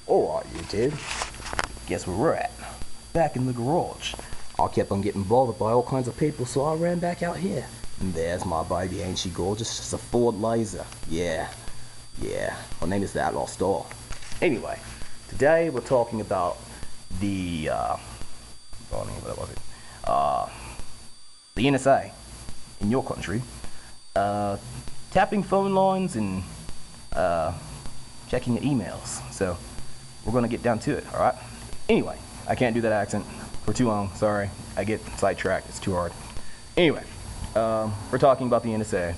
Alright, you did. Guess where we're at? Back in the garage. I kept on getting bothered by all kinds of people, so I ran back out here. And there's my baby, ain't she gorgeous? Just a Ford Laser. Yeah. Her name is the Outlaw Star. Anyway, today we're talking about the, what was it? The NSA in your country. Tapping phone lines and, checking emails. So, we're gonna get down to it, alright? Anyway, I can't do that accent for too long, sorry. I get sidetracked, it's too hard. Anyway, we're talking about the NSA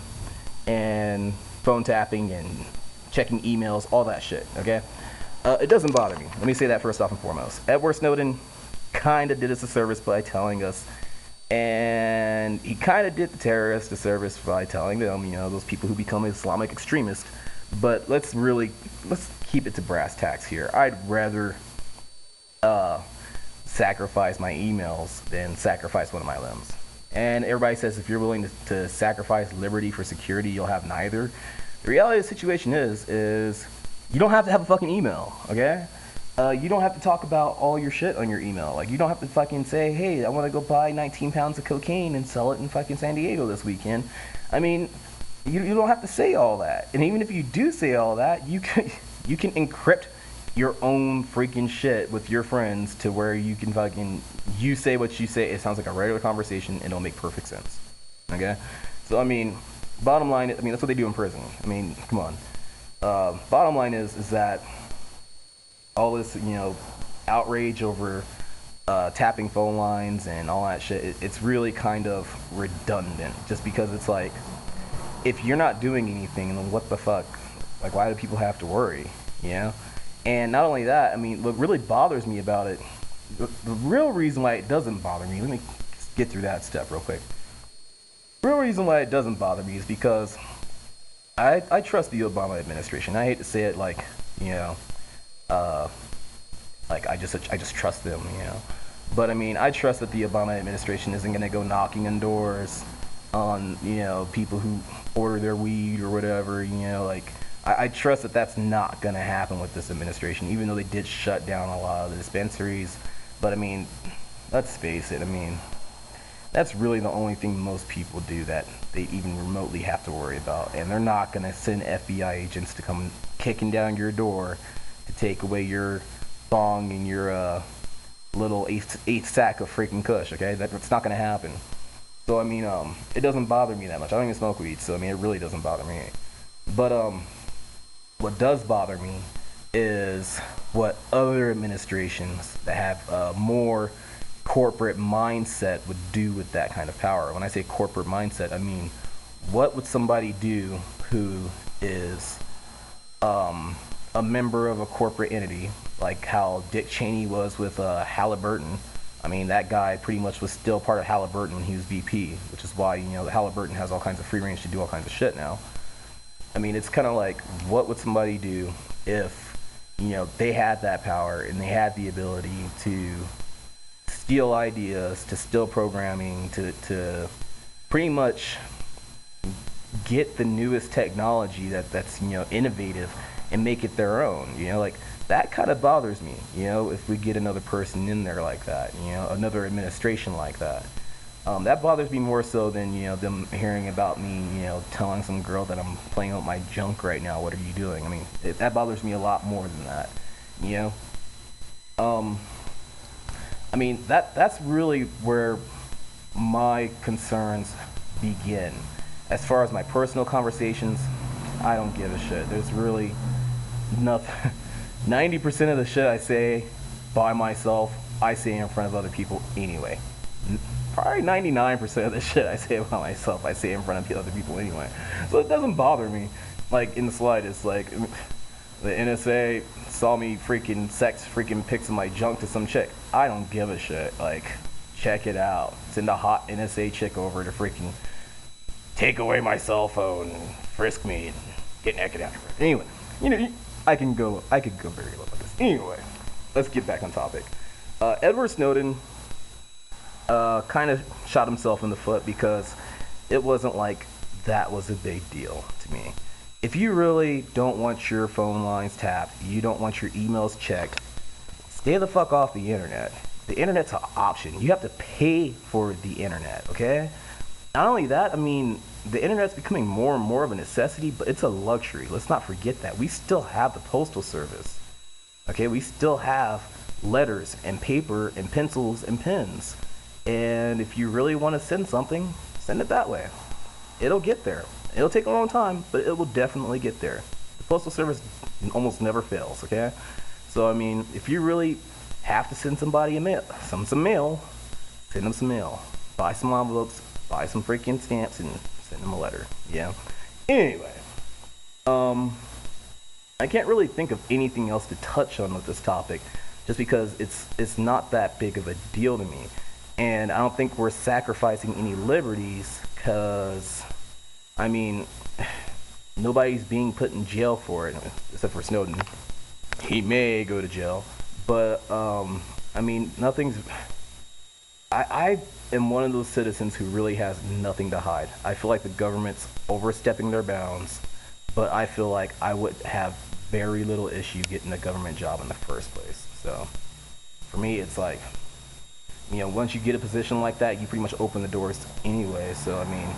and phone tapping and checking emails, all that shit, okay? It doesn't bother me. Let me say that first off and foremost. Edward Snowden kinda did us a service by telling us, and he kinda did the terrorists a service by telling them, those people who become Islamic extremists. But let's keep it to brass tacks here. I'd rather sacrifice my emails than sacrifice one of my limbs. And everybody says if you're willing to sacrifice liberty for security, you'll have neither. The reality of the situation is you don't have to have a fucking email, okay? You don't have to talk about all your shit on your email. Like, you don't have to fucking say, hey, I want to go buy 19 pounds of cocaine and sell it in fucking San Diego this weekend. I mean, you don't have to say all that. And even if you do say all that, you can encrypt your own freaking shit with your friends to where you can fucking, you say what you say, it sounds like a regular conversation and it'll make perfect sense. Okay? So, I mean, bottom line, that's what they do in prison. I mean, come on. Bottom line is that all this, outrage over tapping phone lines and all that shit, it's really kind of redundant. Just because it's like, if you're not doing anything, then what the fuck? Like, why do people have to worry? And not only that, I mean, what really bothers me about it, the real reason why it doesn't bother me, let me get through that step real quick. The real reason why it doesn't bother me is because I trust the Obama administration. I hate to say it like, like I just trust them, But I mean, I trust that the Obama administration isn't gonna go knocking on doors on, people who order their weed or whatever, like, I trust that that's not going to happen with this administration, even though they did shut down a lot of the dispensaries. But I mean, let's face it, I mean, that's really the only thing most people do that they even remotely have to worry about. And they're not going to send FBI agents to come kicking down your door to take away your bong and your little eighth sack of freaking kush, okay? That's not going to happen. So, I mean, it doesn't bother me that much. I don't even smoke weed, so, I mean, it really doesn't bother me. But, what does bother me is what other administrations that have a more corporate mindset would do with that kind of power. When I say corporate mindset, I mean, what would somebody do who is a member of a corporate entity, like how Dick Cheney was with Halliburton? I mean, that guy pretty much was still part of Halliburton when he was VP, which is why, Halliburton has all kinds of free range to do all kinds of shit now. I mean, it's kind of like, what would somebody do if, they had that power and they had the ability to steal ideas, to steal programming, to pretty much get the newest technology that's, innovative and make it their own, like, that kind of bothers me, if we get another person in there like that, another administration like that. That bothers me more so than, them hearing about me, telling some girl that I'm playing with my junk right now, what are you doing? I mean, that bothers me a lot more than that, I mean, that's really where my concerns begin. As far as my personal conversations, I don't give a shit. There's really nothing. 90% of the shit I say by myself, I say in front of other people anyway. Probably 99% of the shit I say about myself, I say in front of other people anyway. So it doesn't bother me, like, in the slightest. Like, the NSA saw me freaking pics of my junk to some chick. I don't give a shit. Like, check it out. Send a hot NSA chick over to freaking take away my cell phone and frisk me and get naked afterwards. Anyway, I could go very low with this. Anyway, let's get back on topic. Edward Snowden kind of shot himself in the foot because it wasn't like that was a big deal to me. if you really don't want your phone lines tapped, you don't want your emails checked, stay the fuck off the internet. The internet's an option. You have to pay for the internet, okay? Not only that, I mean, the internet's becoming more and more of a necessity, but it's a luxury. Let's not forget that. We still have the postal service, okay? We still have letters and paper and pencils and pens. And if you really want to send something, send it that way. It'll get there. It'll take a long time, but it will definitely get there. The postal service almost never fails, okay? So, I mean, if you really have to send somebody some mail, send them some mail. Buy some envelopes, buy some freaking stamps, and send them a letter, yeah? Anyway, I can't really think of anything else to touch on with this topic, just because it's not that big of a deal to me. And I don't think we're sacrificing any liberties, because, I mean, nobody's being put in jail for it, except for Snowden. He may go to jail, but, I mean, I am one of those citizens who really has nothing to hide. I feel like the government's overstepping their bounds, but I feel like I would have very little issue getting a government job in the first place. So, for me, it's like, you know, once you get a position like that, you pretty much open the doors anyway. So, I mean,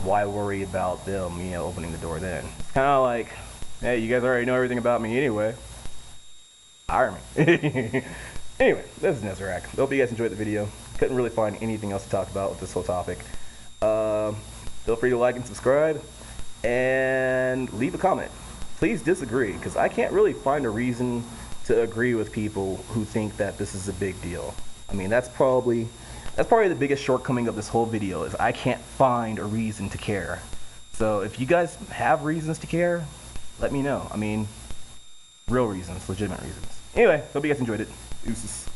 why worry about them, you know, opening the door then? It's kind of like, hey, you guys already know everything about me anyway. Hire me. Anyway, this is Nezrak. Hope you guys enjoyed the video. Couldn't really find anything else to talk about with this whole topic. Feel free to like and subscribe, and leave a comment. Please disagree, because I can't really find a reason to agree with people who think that this is a big deal. I mean, that's probably the biggest shortcoming of this whole video, is I can't find a reason to care. So if you guys have reasons to care, let me know. I mean, real reasons, legitimate reasons. Anyway, hope you guys enjoyed it. Deuces.